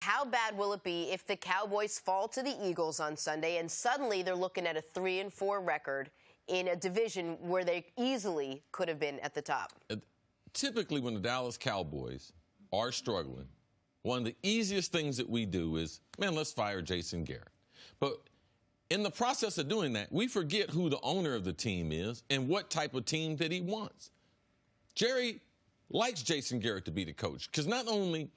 How bad will it be if the Cowboys fall to the Eagles on Sunday and suddenly they're looking at a 3-4 record in a division where they easily could have been at the top? Typically, when the Dallas Cowboys are struggling, one of the easiest things that we do is, man, let's fire Jason Garrett. But in the process of doing that, we forget who the owner of the team is and what type of team that he wants. Jerry likes Jason Garrett to be the coach because not only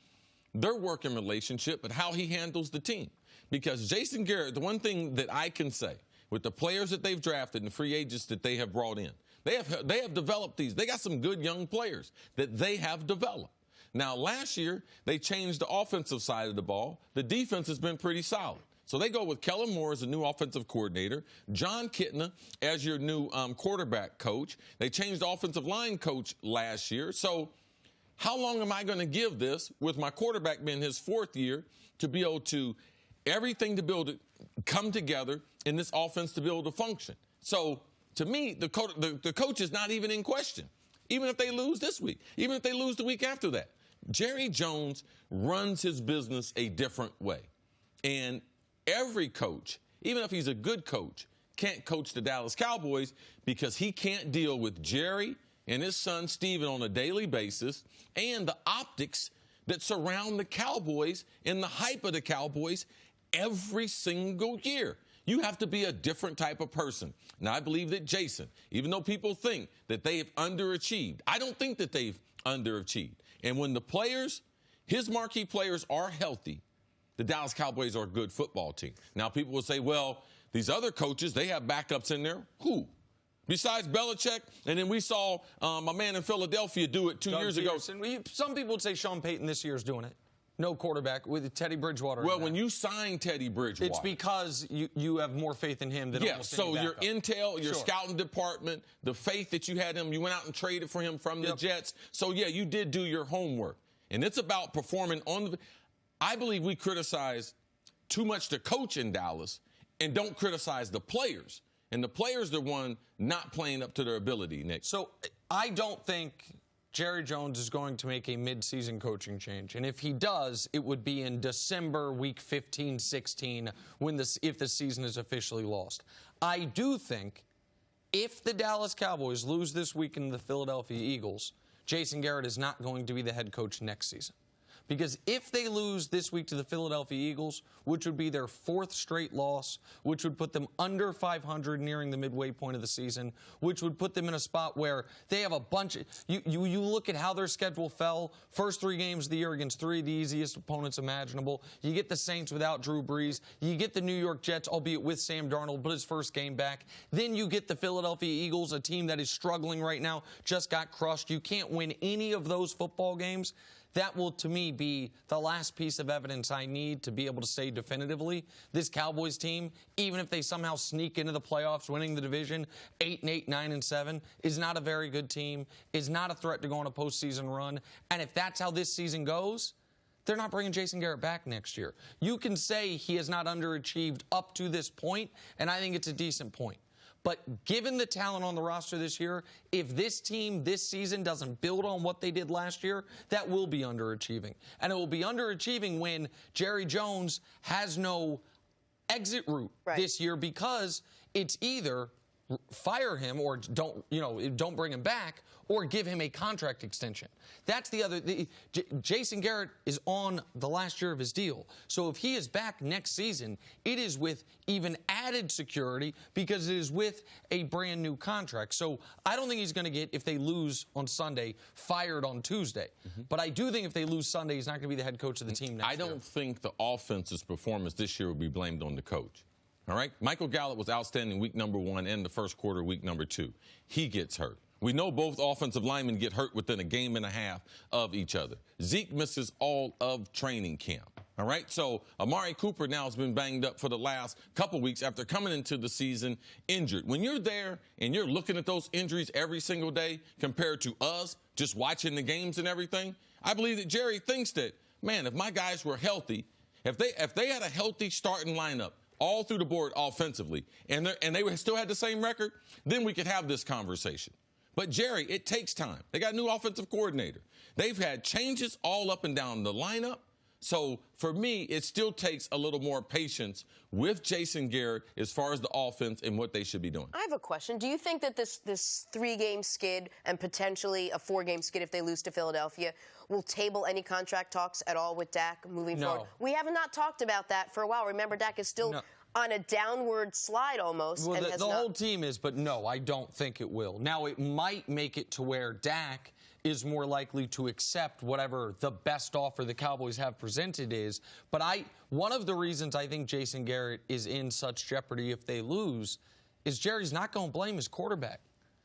their working relationship, but how he handles the team. Because Jason Garrett, the one thing that I can say with the players that they've drafted and the free agents that they have brought in, they have developed these. They got some good young players that they have developed. Now, last year, they changed the offensive side of the ball. The defense has been pretty solid. So they go with Kellen Moore as the new offensive coordinator, John Kitna as your new quarterback coach. They changed the offensive line coach last year. So how long am I going to give this with my quarterback being his 4th year to be able to everything to build it come together in this offense to be able to function? So to me, the coach is not even in question, even if they lose this week, even if they lose the week after that. Jerry Jones runs his business a different way. And every coach, even if he's a good coach, can't coach the Dallas Cowboys because he can't deal with Jerry and his son Steven on a daily basis and the optics that surround the Cowboys and the hype of the Cowboys every single year. You have to be a different type of person. Now, I believe that Jason, even though people think that they have underachieved, I don't think that they've underachieved. And when the players, his marquee players, are healthy, the Dallas Cowboys are a good football team. Now, people will say, well, these other coaches, they have backups in there. Who? Besides Belichick, and then we saw my man in Philadelphia do it 2 years ago. Some people would say Sean Payton this year is doing it. No quarterback with Teddy Bridgewater. Well, when you sign Teddy Bridgewater, it's because you have more faith in him than almost any backup. Your intel, your scouting department, the faith that you had him, you went out and traded for him from the Jets. So, yeah, you did do your homework. And it's about performing on the – I believe we criticize too much the coach in Dallas and don't criticize the players. And the players are the one not playing up to their ability, Nick. So I don't think Jerry Jones is going to make a midseason coaching change. And if he does, it would be in December, week 15, 16, if the season is officially lost. I do think if the Dallas Cowboys lose this week in the Philadelphia Eagles, Jason Garrett is not going to be the head coach next season. Because if they lose this week to the Philadelphia Eagles, which would be their 4th straight loss, which would put them under 500 nearing the midway point of the season, which would put them in a spot where they have a bunch of – you look at how their schedule fell. First 3 games of the year against 3 of the easiest opponents imaginable. You get the Saints without Drew Brees. You get the New York Jets, albeit with Sam Darnold, but his first game back. Then you get the Philadelphia Eagles, a team that is struggling right now, just got crushed. You can't win any of those football games. That will, to me, be the last piece of evidence I need to be able to say definitively this Cowboys team, even if they somehow sneak into the playoffs, winning the division 8-8, 9-7, is not a very good team, is not a threat to go on a postseason run. And if that's how this season goes, they're not bringing Jason Garrett back next year. You can say he has not underachieved up to this point, and I think it's a decent point. But given the talent on the roster this year, if this team this season doesn't build on what they did last year, that will be underachieving. And it will be underachieving when Jerry Jones has no exit route this year because it's either fire him or don't bring him back or give him a contract extension. That's the other. Jason Garrett is on the last year of his deal. So if he is back next season, it is with even added security because it is with a brand new contract. So I don't think he's going to get, if they lose on Sunday, fired on Tuesday. But I do think if they lose Sunday, he's not going to be the head coach of the team next year. I don't think the offense's performance this year will be blamed on the coach. All right? Michael Gallup was outstanding week number 1 and the first quarter week number 2. He gets hurt. We know both offensive linemen get hurt within a game and a half of each other. Zeke misses all of training camp. All right? So Amari Cooper now has been banged up for the last couple weeks after coming into the season injured. When you're there and you're looking at those injuries every single day compared to us just watching the games and everything, I believe that Jerry thinks that, man, if my guys were healthy, if they had a healthy starting lineup, all through the board offensively, and they still had the same record, then we could have this conversation. But, Jerry, it takes time. They got a new offensive coordinator. They've had changes all up and down the lineup. So for me, it still takes a little more patience with Jason Garrett as far as the offense and what they should be doing. I have a question. Do you think that this 3-game skid and potentially a 4-game skid if they lose to Philadelphia will table any contract talks at all with Dak moving forward? We have not talked about that for a while. Remember, Dak is still on a downward slide almost. Well, and the whole team is, but no, I don't think it will. Now, it might make it to where Dak is more likely to accept whatever the best offer the Cowboys have presented is. But one of the reasons I think Jason Garrett is in such jeopardy if they lose is Jerry's not going to blame his quarterback.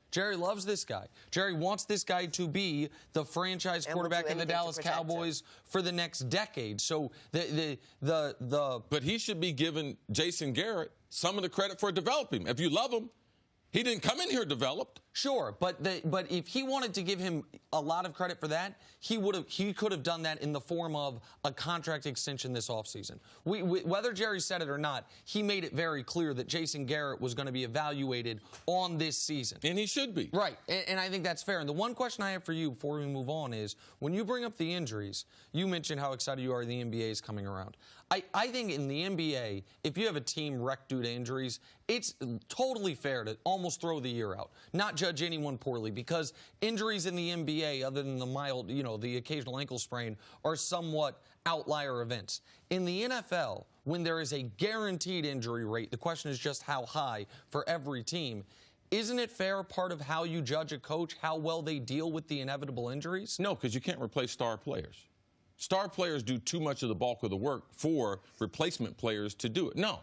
Jerry loves this guy. Jerry wants this guy to be the franchise quarterback of the Dallas Cowboys for the next decade. So But he should be giving Jason Garrett some of the credit for developing him. If you love him, he didn't come in here developed. Sure, but if he wanted to give him a lot of credit for that, he could have done that in the form of a contract extension this offseason. Whether Jerry said it or not, he made it very clear that Jason Garrett was going to be evaluated on this season. And he should be. Right, and I think that's fair. And the one question I have for you before we move on is, when you bring up the injuries, you mentioned how excited you are the NBA is coming around. I think in the NBA, if you have a team wrecked due to injuries, it's totally fair to almost throw the year out, not judge anyone poorly, because injuries in the NBA, other than the mild, the occasional ankle sprain, are somewhat outlier events. In the NFL, when there is a guaranteed injury rate, the question is just how high for every team. Isn't it fair, part of how you judge a coach, how well they deal with the inevitable injuries? No, because you can't replace star players. Star players do too much of the bulk of the work for replacement players to do it. No.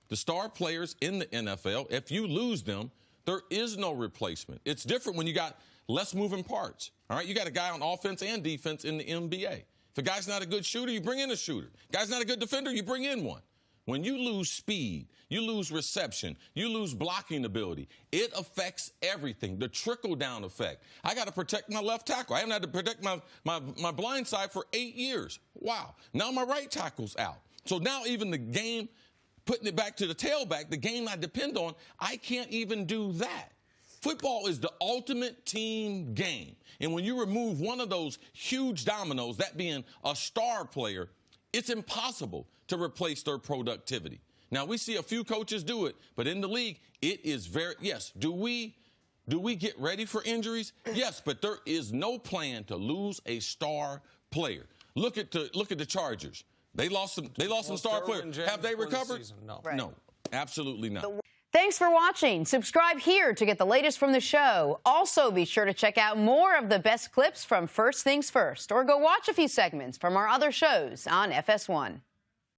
The star players in the NFL, if you lose them, there is no replacement. It's different when you got less moving parts. All right, you got a guy on offense and defense in the NBA. If a guy's not a good shooter, you bring in a shooter. Guy's not a good defender, you bring in one. When you lose speed, you lose reception, you lose blocking ability, it affects everything, the trickle-down effect. I got to protect my left tackle. I haven't had to protect my blind side for 8 years. Wow. Now my right tackle's out. So now even the game, putting it back to the tailback, the game I depend on, I can't even do that. Football is the ultimate team game. And when you remove one of those huge dominoes, that being a star player, it's impossible to replace their productivity. Now, we see a few coaches do it, but in the league, it is very, yes. Do we get ready for injuries? Yes, but there is no plan to lose a star player. Look at the Chargers. They lost some star players. Have they recovered? No. Right. No, absolutely not. Thanks for watching. Subscribe here to get the latest from the show. Also, be sure to check out more of the best clips from First Things First, or go watch a few segments from our other shows on FS1.